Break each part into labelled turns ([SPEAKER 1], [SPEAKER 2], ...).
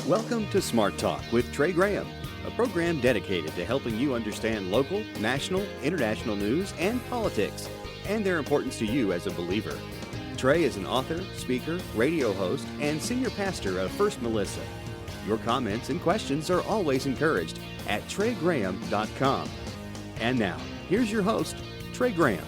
[SPEAKER 1] Welcome to Smart Talk with Trey Graham, a program dedicated to helping you understand local, national, international news and politics, and their importance to you as a believer. Trey is an author, speaker, radio host, and senior pastor of First Melissa. Your comments and questions are always encouraged at treygraham.com. And now, here's your host, Trey Graham.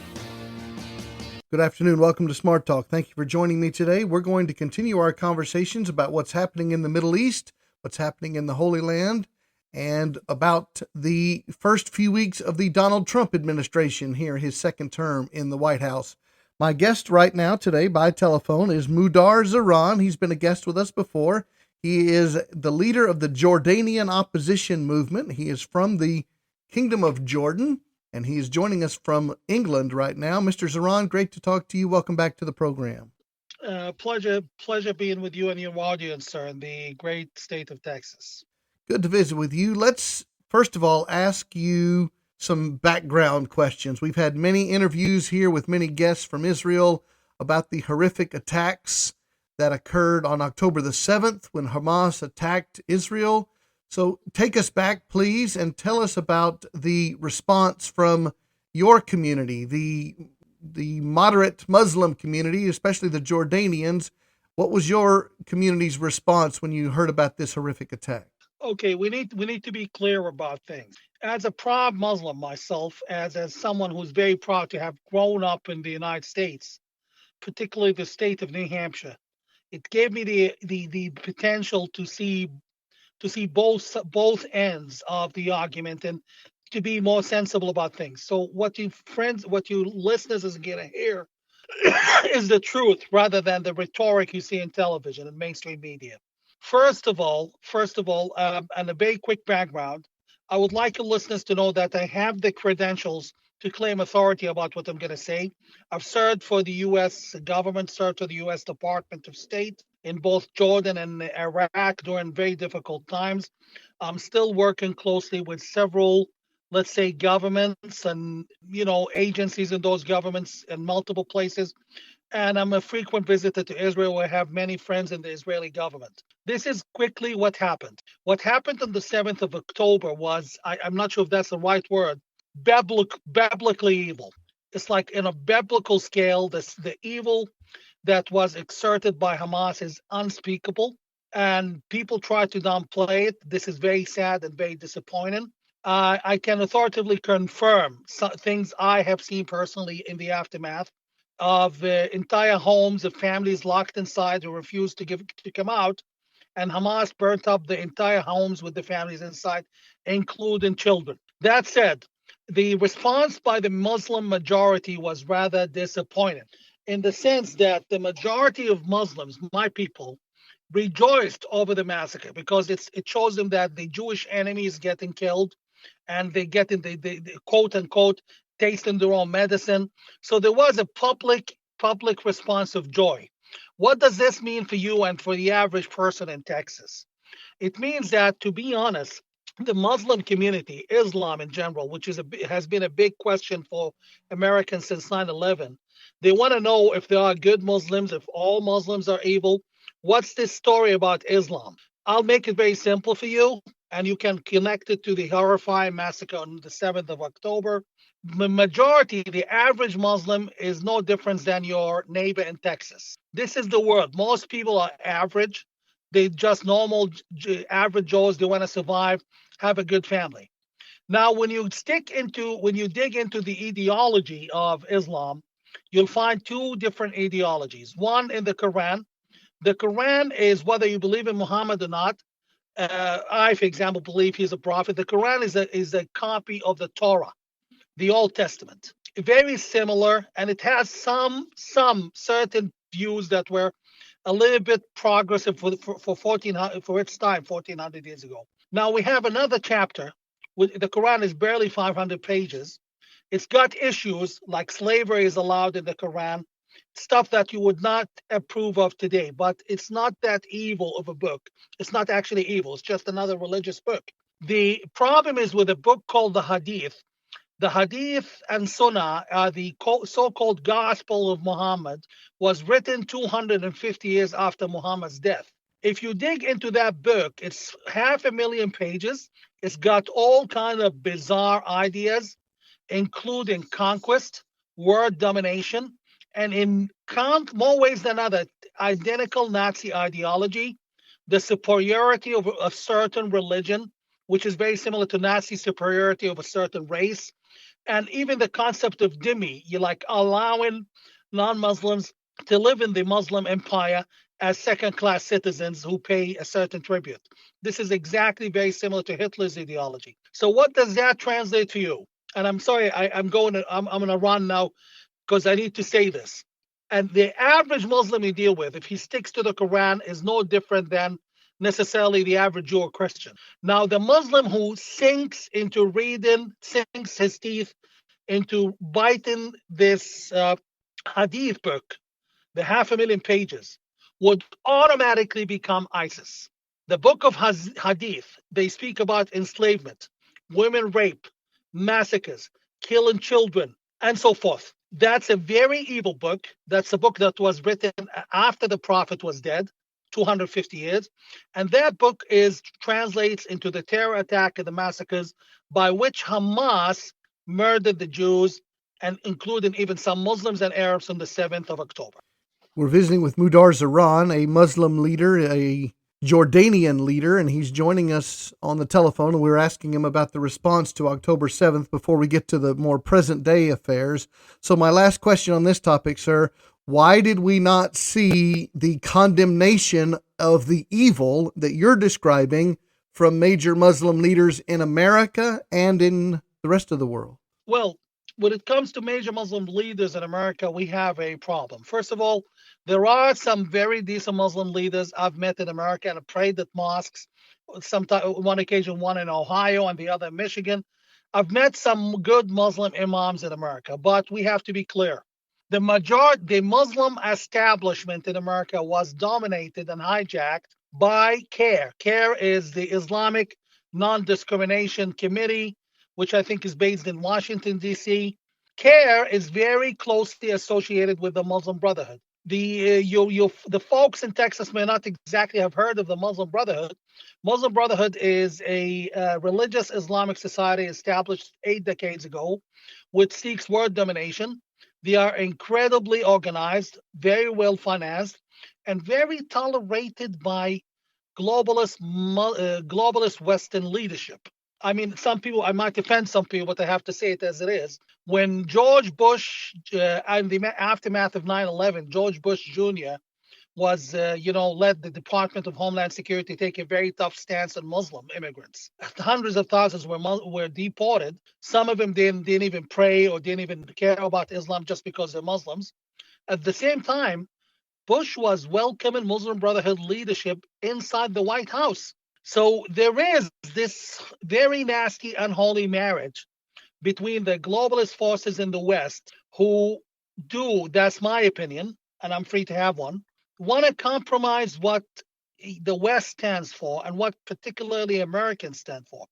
[SPEAKER 2] Good afternoon. Welcome to Smart Talk. Thank you for joining me today. We're going to continue our conversations about what's happening in the Middle East, what's happening in the Holy Land, and about the first few weeks of the Donald Trump administration here, his second term in the White House. My guest right now today by telephone is Mudar Zahran. He's been a guest with us before. He is the leader of the Jordanian opposition movement. He is from the Kingdom of Jordan, and he is joining us from England right now. Mr. Zahran, great to talk to you. Welcome back to the program.
[SPEAKER 3] Pleasure being with you and your audience, sir, in the great state of Texas.
[SPEAKER 2] Good to visit with you. Let's first of all ask you some background questions. We've had many interviews here with many guests from Israel about the horrific attacks that occurred on October the 7th when Hamas attacked Israel. So take us back, please, and tell us about the response from your community, the moderate Muslim community, especially the Jordanians. What was your community's response when you heard about this horrific attack?
[SPEAKER 3] Okay, we need to be clear about things. As a proud Muslim myself, as someone who's very proud to have grown up in the United States, particularly the state of New Hampshire, it gave me the potential to see both ends of the argument and to be more sensible about things. So what you listeners is going to hear is the truth rather than the rhetoric you see in television and mainstream media. First of all, and a very quick background, I would like the listeners to know that I have the credentials to claim authority about what I'm going to say. I've served for the U.S. government, served for the U.S. Department of State in both Jordan and Iraq during very difficult times. I'm still working closely with several, let's say, governments and, agencies in those governments in multiple places. And I'm a frequent visitor to Israel. I have many friends in the Israeli government. This is quickly what happened. What happened on the 7th of October was, I'm not sure if that's the right word, biblically evil. It's like in a biblical scale, the evil that was exerted by Hamas is unspeakable, and people try to downplay it. This is very sad and very disappointing. I can authoritatively confirm things I have seen personally in the aftermath of entire homes of families locked inside who refused to come out, and Hamas burnt up the entire homes with the families inside, including children. That said, the response by the Muslim majority was rather disappointing in the sense that the majority of Muslims, my people, rejoiced over the massacre because it shows them that the Jewish enemy is getting killed and they get in the quote unquote tasting their own medicine. So there was a public response of joy. What does this mean for you and for the average person in Texas? It means that, to be honest, the Muslim community, Islam in general, which has been a big question for Americans since 9/11, they want to know if there are good Muslims, if all Muslims are evil. What's this story about Islam? I'll make it very simple for you, and you can connect it to the horrifying massacre on the 7th of October. The majority, the average Muslim, is no different than your neighbor in Texas. This is the world. Most people are average. They just normal, average Joes. They want to survive, have a good family. Now, when you dig into the ideology of Islam, you'll find two different ideologies. One in the Quran. The Quran is, whether you believe in Muhammad or not, I, for example, believe he's a prophet. The Quran is a copy of the Torah, the Old Testament. Very similar, and it has some certain views that were a little bit progressive for its time, 1400 years ago. Now we have another chapter. The Quran is barely 500 pages. It's got issues like slavery is allowed in the Quran, stuff that you would not approve of today, but it's not that evil of a book. It's not actually evil. It's just another religious book. The problem is with a book called the Hadith. The Hadith and Sunnah, the so-called Gospel of Muhammad, was written 250 years after Muhammad's death. If you dig into that book, it's 500,000 pages. It's got all kind of bizarre ideas, including conquest, world domination, and in more ways than other, identical Nazi ideology, the superiority of a certain religion, which is very similar to Nazi superiority of a certain race, and even the concept of dhimmi, you like allowing non-Muslims to live in the Muslim empire as second-class citizens who pay a certain tribute. This is exactly very similar to Hitler's ideology. So what does that translate to you? And I'm sorry, I'm going to run now because I need to say this. And the average Muslim you deal with, if he sticks to the Quran, is no different than necessarily the average Jew or Christian. Now, the Muslim who sinks his teeth into biting this hadith book, the 500,000 pages, would automatically become ISIS. The book of hadith, they speak about enslavement, women rape, massacres, killing children, and so forth. That's a very evil book. That's a book that was written after the Prophet was dead, 250 years. And that book translates into the terror attack and the massacres by which Hamas murdered the Jews, and including even some Muslims and Arabs on the 7th of October.
[SPEAKER 2] We're visiting with Mudar Zahran, a Muslim leader, a Jordanian leader, and he's joining us on the telephone, and we're asking him about the response to October 7th before we get to the more present-day affairs. So my last question on this topic, sir, why did we not see the condemnation of the evil that you're describing from major Muslim leaders in America and in the rest of the world?
[SPEAKER 3] Well, when it comes to major Muslim leaders in America, we have a problem. First of all, there are some very decent Muslim leaders I've met in America and prayed at mosques. One occasion, one in Ohio and the other in Michigan. I've met some good Muslim imams in America, but we have to be clear. The Muslim establishment in America was dominated and hijacked by CARE. CARE is the Islamic Non-Discrimination Committee, which I think is based in Washington, D.C. CARE is very closely associated with the Muslim Brotherhood. The folks in Texas may not exactly have heard of the Muslim Brotherhood. Muslim Brotherhood is a religious Islamic society established 8 decades ago, which seeks world domination. They are incredibly organized, very well financed, and very tolerated by globalist Western leadership. I mean, some people, I might offend some people, but I have to say it as it is. When George Bush, in the aftermath of 9/11, George Bush Jr. was, led the Department of Homeland Security take a very tough stance on Muslim immigrants. Hundreds of thousands were deported. Some of them didn't even pray or didn't even care about Islam just because they're Muslims. At the same time, Bush was welcoming Muslim Brotherhood leadership inside the White House. So there is this very nasty, unholy marriage between the globalist forces in the West who that's my opinion, and I'm free to have one, want to compromise what the West stands for and what particularly Americans stand for.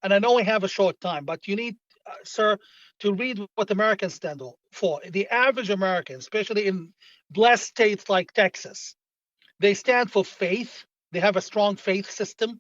[SPEAKER 3] And I know we have a short time, but you need, sir, to read what Americans stand for. The average American, especially in blessed states like Texas, they stand for faith. They have a strong faith system,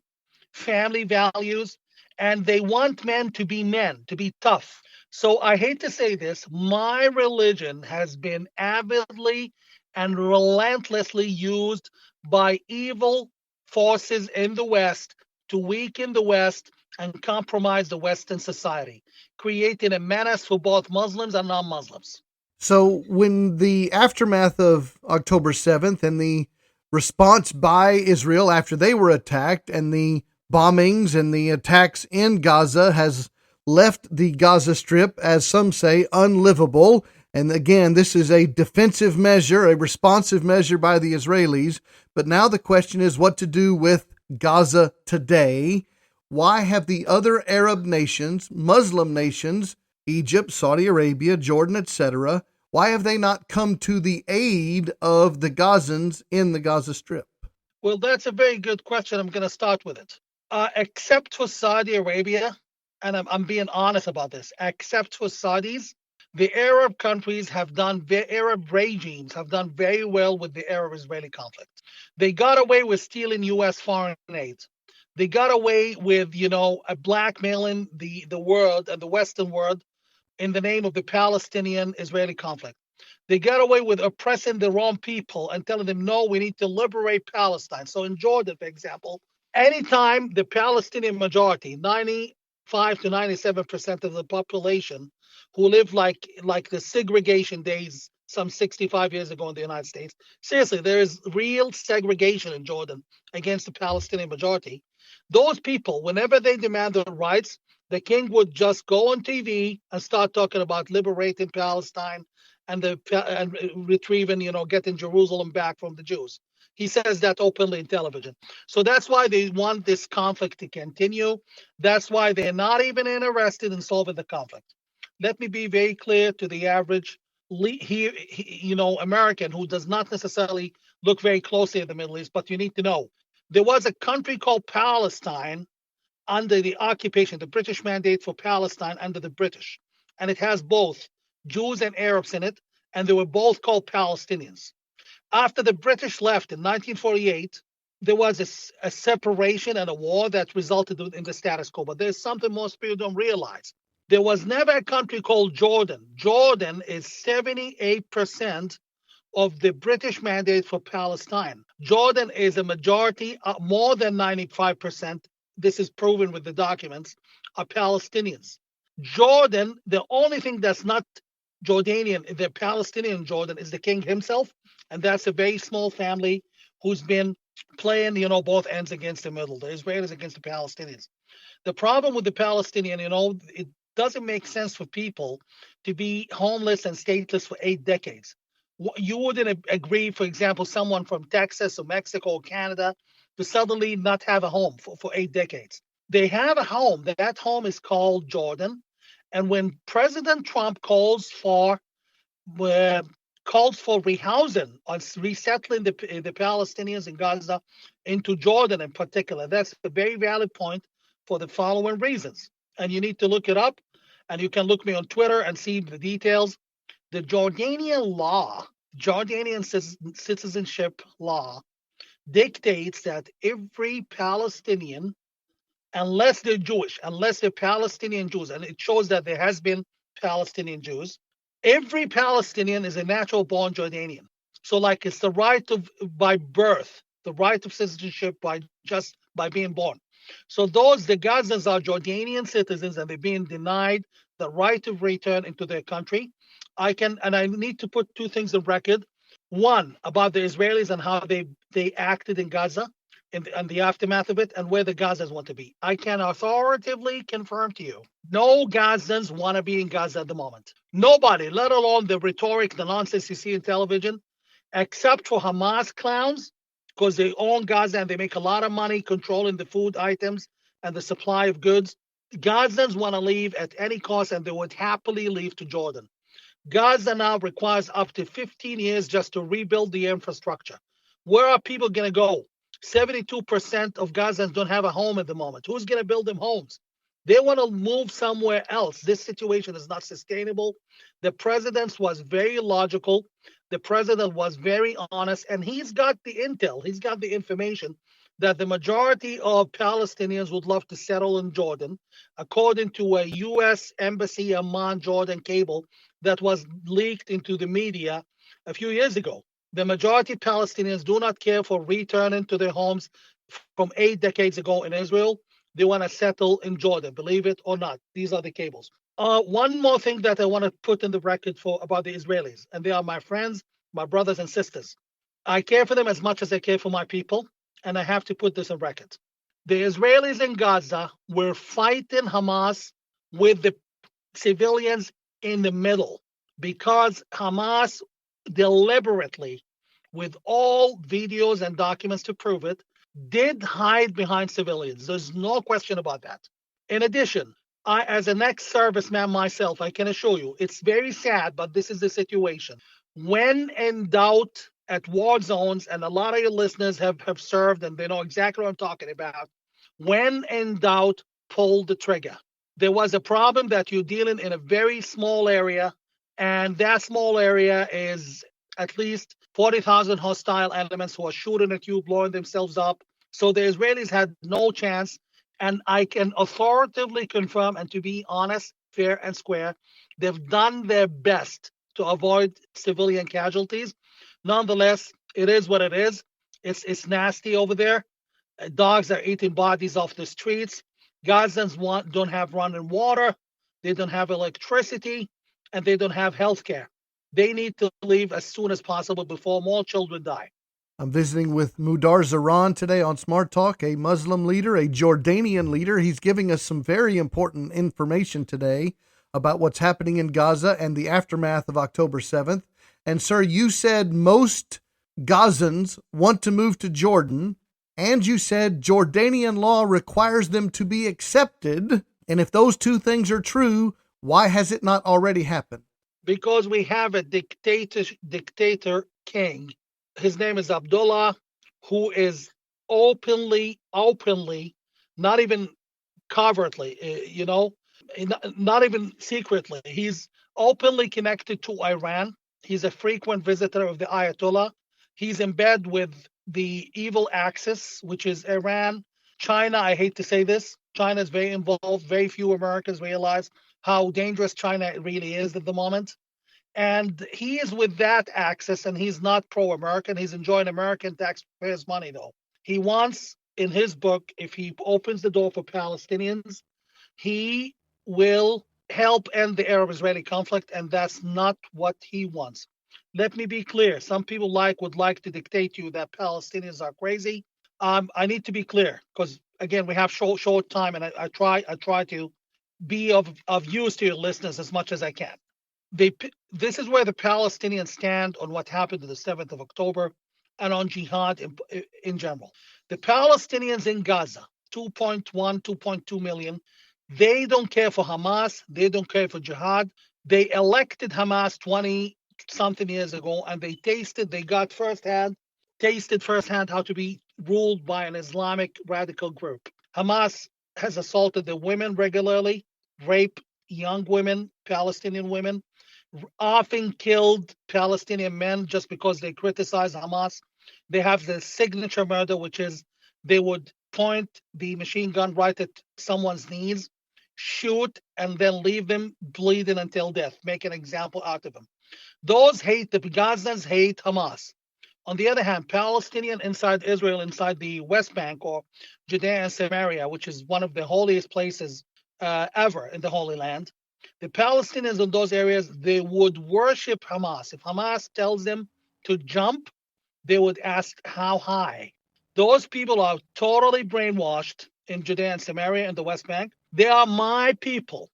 [SPEAKER 3] family values, and they want men, to be tough. So I hate to say this, my religion has been avidly and relentlessly used by evil forces in the West to weaken the West and compromise the Western society, creating a menace for both Muslims and non-Muslims.
[SPEAKER 2] So when the aftermath of October 7th and the response by Israel after they were attacked and the bombings and the attacks in Gaza has left the Gaza Strip, as some say, unlivable. And again, this is a defensive measure, a responsive measure by the Israelis. But now the question is what to do with Gaza today. Why have the other Arab nations, Muslim nations, Egypt, Saudi Arabia, Jordan, etc., why have they not come to the aid of the Gazans in the Gaza Strip?
[SPEAKER 3] Well, that's a very good question. I'm going to start with it. Except for Saudi Arabia, and I'm being honest about this, except for Saudis, The Arab countries have done, the Arab regimes have done very well with the Arab-Israeli conflict. They got away with stealing U.S. foreign aid. They got away with, blackmailing the world and the Western world in the name of the Palestinian-Israeli conflict. They got away with oppressing the wrong people and telling them, no, we need to liberate Palestine. So in Jordan, for example, anytime the Palestinian majority, 95 to 97% of the population who lived like the segregation days some 65 years ago in the United States, seriously, there is real segregation in Jordan against the Palestinian majority. Those people, whenever they demand their rights, the king would just go on TV and start talking about liberating Palestine and retrieving, getting Jerusalem back from the Jews. He says that openly in television. So that's why they want this conflict to continue. That's why they're not even interested in solving the conflict. Let me be very clear to the average American who does not necessarily look very closely at the Middle East, but you need to know there was a country called Palestine under the occupation, the British mandate for Palestine under the British. And it has both Jews and Arabs in it, and they were both called Palestinians. After the British left in 1948, there was a separation and a war that resulted in the status quo. But there's something most people don't realize. There was never a country called Jordan. Jordan is 78% of the British mandate for Palestine. Jordan is a majority, more than 95%. This is proven with the documents, are Palestinians. Jordan, the only thing that's not Jordanian, the Palestinian Jordan, is the king himself. And that's a very small family who's been playing, both ends against the middle, the Israelis against the Palestinians. The problem with the Palestinian, it doesn't make sense for people to be homeless and stateless for 8 decades. You wouldn't agree, for example, someone from Texas or Mexico or Canada to suddenly not have a home for 8 decades. They have a home. That home is called Jordan. And when President Trump calls for rehousing or resettling the Palestinians in Gaza into Jordan in particular, that's a very valid point for the following reasons. And you need to look it up, and you can look me on Twitter and see the details. The Jordanian law, Jordanian citizenship law, dictates that every Palestinian, unless they're Jewish, unless they're Palestinian Jews, and it shows that there has been Palestinian Jews, every Palestinian is a natural born Jordanian. So it's the right by birth, the right of citizenship by being born. So the Gazans are Jordanian citizens, and they're being denied the right of return into their country. I need to put 2 things on record. One, about the Israelis and how they acted in Gaza and the aftermath of it, and where the Gazans want to be. I can authoritatively confirm to you, no Gazans want to be in Gaza at the moment. Nobody, let alone the rhetoric, the nonsense you see in television, except for Hamas clowns, because they own Gaza and they make a lot of money controlling the food items and the supply of goods. Gazans want to leave at any cost, and they would happily leave to Jordan. Gaza now requires up to 15 years just to rebuild the infrastructure. Where are people going to go? 72% of Gazans don't have a home at the moment. Who's going to build them homes? They want to move somewhere else. This situation is not sustainable. The president was very logical. The president was very honest, and he's got the intel. He's got the information that the majority of Palestinians would love to settle in Jordan, according to a U.S. Embassy Amman Jordan cable that was leaked into the media a few years ago. The majority of Palestinians do not care for returning to their homes from 8 decades ago in Israel. They want to settle in Jordan, believe it or not. These are the cables. One more thing that I want to put in the record about the Israelis, and they are my friends, my brothers and sisters. I care for them as much as I care for my people, and I have to put this on record. The Israelis in Gaza were fighting Hamas with the civilians in the middle, because Hamas deliberately, with all videos and documents to prove it, did hide behind civilians. There's no question about that. In addition, I, as an ex-serviceman myself, I can assure you, it's very sad, but this is the situation. When in doubt at war zones, and a lot of your listeners have served and they know exactly what I'm talking about, when in doubt, pull the trigger. There was a problem that you're dealing in a very small area And that small area is at least 40,000 hostile elements who are shooting at you, blowing themselves up. So the Israelis had no chance. And I can authoritatively confirm, and to be honest, fair, and square, they've done their best to avoid civilian casualties. Nonetheless, it is what it is. It's nasty over there. Dogs are eating bodies off the streets. Gazans don't have running water. They don't have electricity, and they don't have health care. They need to leave as soon as possible before more children die.
[SPEAKER 2] I'm visiting with Mudar Zahran today on Smart Talk, a Muslim leader, a Jordanian leader. He's giving us some very important information today about what's happening in Gaza and the aftermath of October 7th. And, sir, you said most Gazans want to move to Jordan, and you said Jordanian law requires them to be accepted. And if those two things are true, why has it not already happened?
[SPEAKER 3] Because we have a dictator king. His name is Abdullah, who is openly, not even covertly, not even secretly. He's openly connected to Iran. He's a frequent visitor of the Ayatollah. He's in bed with the evil axis, which is Iran, China. I hate to say this. China is very involved. Very few Americans realize how dangerous China really is at the moment. And he is with that axis, and he's not pro-American. He's enjoying American taxpayers' money, though. He wants, in his book, if he opens the door for Palestinians, he will help end the Arab-Israeli conflict, and that's not what he wants. Let me be clear. Some people would like to dictate to you that Palestinians are crazy. I need to be clear because, again, we have short time, and I try to be of use to your listeners as much as I can. This is where the Palestinians stand on what happened on the 7th of October and on jihad in general. The Palestinians in Gaza, 2.1, 2.2 million, they don't care for Hamas. They don't care for jihad. They elected Hamas 20-something years ago, and they tasted firsthand how to be ruled by an Islamic radical group. Hamas has assaulted the women regularly, raped young women, Palestinian women, often killed Palestinian men just because they criticize Hamas. They have the signature murder, which is they would point the machine gun right at someone's knees, shoot, and then leave them bleeding until death, make an example out of them. The Gazans hate Hamas. On the other hand, Palestinian inside Israel, inside the West Bank or Judea and Samaria, which is one of the holiest places ever in the Holy Land, the Palestinians in those areas, they would worship Hamas. If Hamas tells them to jump, they would ask how high. Those people are totally brainwashed in Judea and Samaria and the West Bank. They are my people.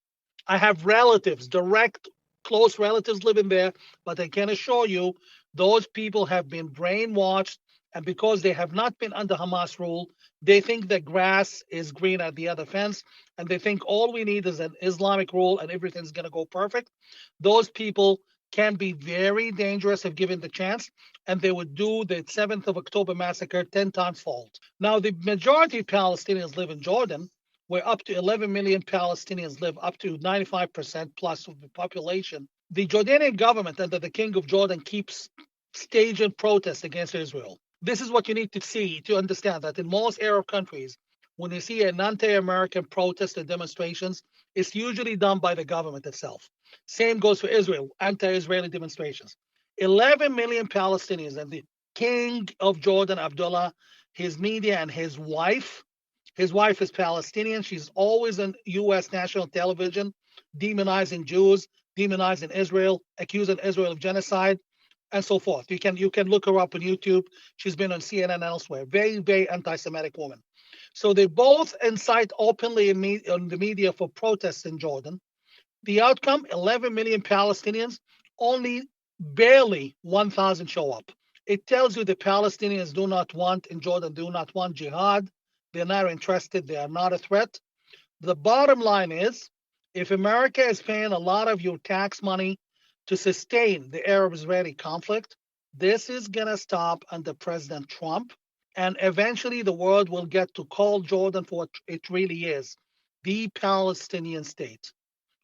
[SPEAKER 3] I have relatives, direct, close relatives living there, but I can assure you those people have been brainwashed, and because they have not been under Hamas rule, they think the grass is green at the other fence, and they think all we need is an Islamic rule and everything's going to go perfect. Those people can be very dangerous if given the chance, and they would do the 7th of October massacre 10 times fold. Now, the majority of Palestinians live in Jordan, where up to 11 million Palestinians live, up to 95% plus of the population. The Jordanian government under the King of Jordan keeps staging protests against Israel. This is what you need to see to understand that in most Arab countries, when you see an anti-American protest or demonstrations, it's usually done by the government itself. Same goes for Israel, anti-Israeli demonstrations. 11 million Palestinians, and the King of Jordan, Abdullah, his media, and his wife is Palestinian. She's always on U.S. national television, demonizing Jews, demonizing Israel, accusing Israel of genocide, and so forth. You can look her up on YouTube. She's been on CNN and elsewhere. Very, very anti-Semitic woman. So they both incite openly on the media for protests in Jordan. The outcome, 11 million Palestinians, only barely 1,000 show up. It tells you the Palestinians in Jordan do not want jihad. They're not interested. They are not a threat. The bottom line is, if America is paying a lot of your tax money to sustain the Arab-Israeli conflict, this is going to stop under President Trump. And eventually the world will get to call Jordan for what it really is, the Palestinian state.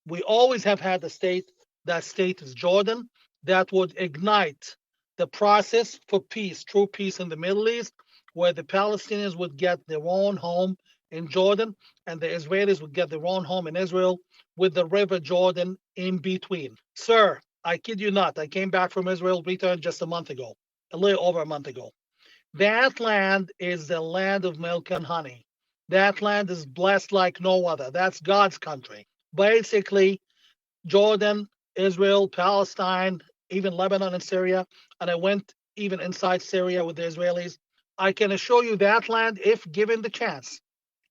[SPEAKER 3] We always have had a state That state is Jordan. That would ignite the process for peace, true peace in the Middle East, where the Palestinians would get their own home in Jordan and the Israelis would get their own home in Israel with the River Jordan in between. Sir, I kid you not, I came back from Israel, returned just a month ago, a little over a month ago. That land is the land of milk and honey. That land is blessed like no other. That's God's country. Basically, Jordan, Israel, Palestine, even Lebanon and Syria, and I went even inside Syria with the Israelis. I can assure you that land, if given the chance,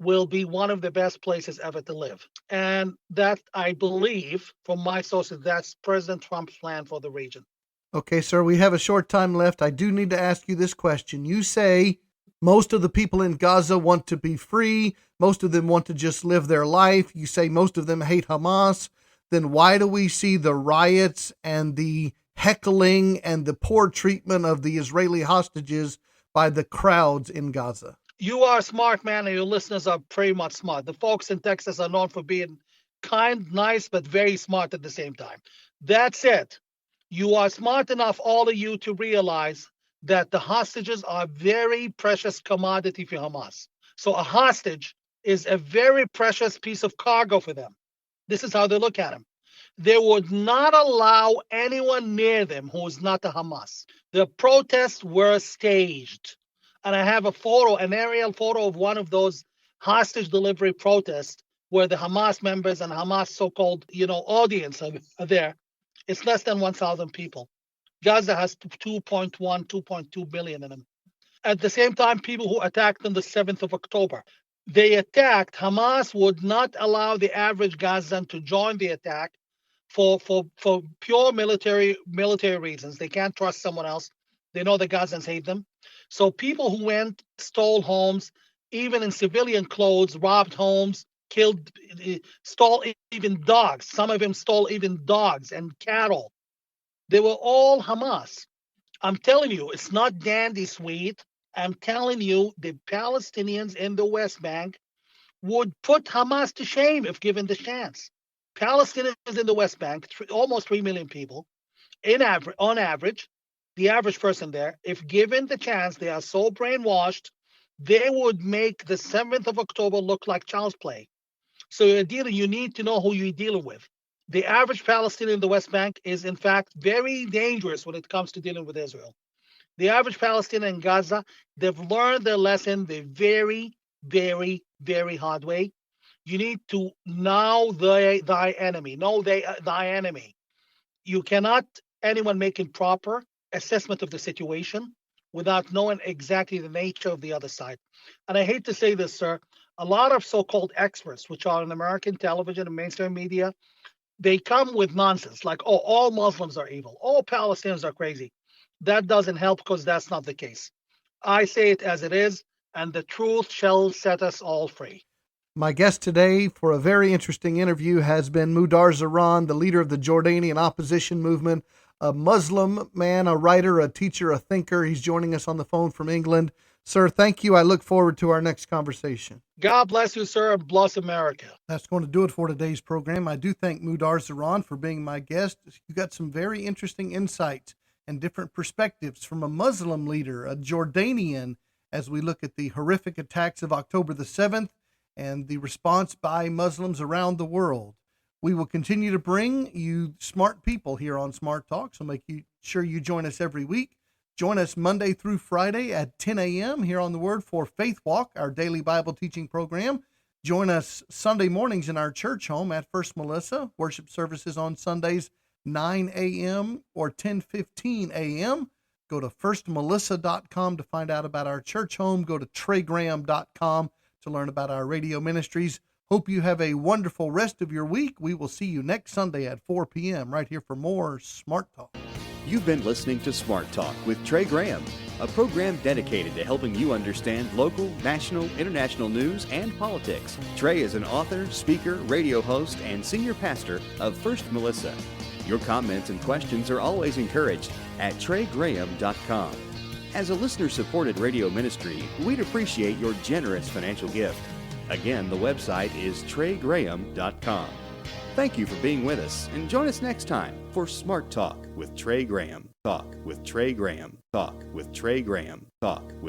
[SPEAKER 3] will be one of the best places ever to live. And that, I believe, from my sources, that's President Trump's plan for the region.
[SPEAKER 2] Okay, sir, we have a short time left. I do need to ask you this question. You say most of the people in Gaza want to be free. Most of them want to just live their life. You say most of them hate Hamas. Then why do we see the riots and the heckling and the poor treatment of the Israeli hostages by the crowds in Gaza?
[SPEAKER 3] You are a smart man, and your listeners are pretty much smart. The folks in Texas are known for being kind, nice, but very smart at the same time. That's it. You are smart enough, all of you, to realize that the hostages are very precious commodity for Hamas. So a hostage is a very precious piece of cargo for them. This is how they look at him. They would not allow anyone near them who is not a Hamas. The protests were staged. And I have a photo, an aerial photo of one of those hostage delivery protests where the Hamas members and Hamas so-called, audience are there. It's less than 1,000 people. Gaza has 2.2 billion in them. At the same time, people who attacked on the 7th of October, they attacked. Hamas would not allow the average Gazan to join the attack for pure military reasons. They can't trust someone else. They know the Gazans hate them. So people who went, stole homes, even in civilian clothes, robbed homes, killed, stole even dogs. Some of them stole even dogs and cattle. They were all Hamas. I'm telling you, it's not dandy sweet. I'm telling you, the Palestinians in the West Bank would put Hamas to shame if given the chance. Palestinians in the West Bank, almost 3 million people, on average, the average person there, if given the chance, they are so brainwashed, they would make the 7th of October look like child's play. So you need to know who you're dealing with. The average Palestinian in the West Bank is, in fact, very dangerous when it comes to dealing with Israel. The average Palestinian in Gaza, they've learned their lesson the very, very, very hard way. You need to know thy enemy. Know thy enemy. You cannot anyone making proper assessment of the situation without knowing exactly the nature of the other side. And I hate to say this, sir, a lot of so-called experts, which are in American television and mainstream media, they come with nonsense like, oh, all Muslims are evil. All Palestinians are crazy. That doesn't help because that's not the case. I say it as it is, and the truth shall set us all free.
[SPEAKER 2] My guest today for a very interesting interview has been Mudar Zahran, the leader of the Jordanian opposition movement, a Muslim man, a writer, a teacher, a thinker. He's joining us on the phone from England. Sir, thank you. I look forward to our next conversation.
[SPEAKER 3] God bless you, sir, and bless America.
[SPEAKER 2] That's going to do it for today's program. I do thank Mudar Zahran for being my guest. You got some very interesting insights and different perspectives from a Muslim leader, a Jordanian, as we look at the horrific attacks of October the 7th and the response by Muslims around the world. We will continue to bring you smart people here on Smart Talk, so make sure you join us every week. Join us Monday through Friday at 10 a.m. here on The Word for Faith Walk, our daily Bible teaching program. Join us Sunday mornings in our church home at First Melissa. Worship services on Sundays, 9 a.m. or 10:15 a.m. Go to firstmelissa.com to find out about our church home. Go to treygraham.com to learn about our radio ministries. Hope you have a wonderful rest of your week. We will see you next Sunday at 4 p.m. right here for more Smart Talk.
[SPEAKER 1] You've been listening to Smart Talk with Trey Graham, a program dedicated to helping you understand local, national, international news and politics. Trey is an author, speaker, radio host, and senior pastor of First Melissa. Your comments and questions are always encouraged at treygraham.com. As a listener-supported radio ministry, we'd appreciate your generous financial gift. Again, the website is treygraham.com. Thank you for being with us, and join us next time for Smart Talk with Trey Graham. Talk with Trey Graham. Talk with Trey Graham. Talk with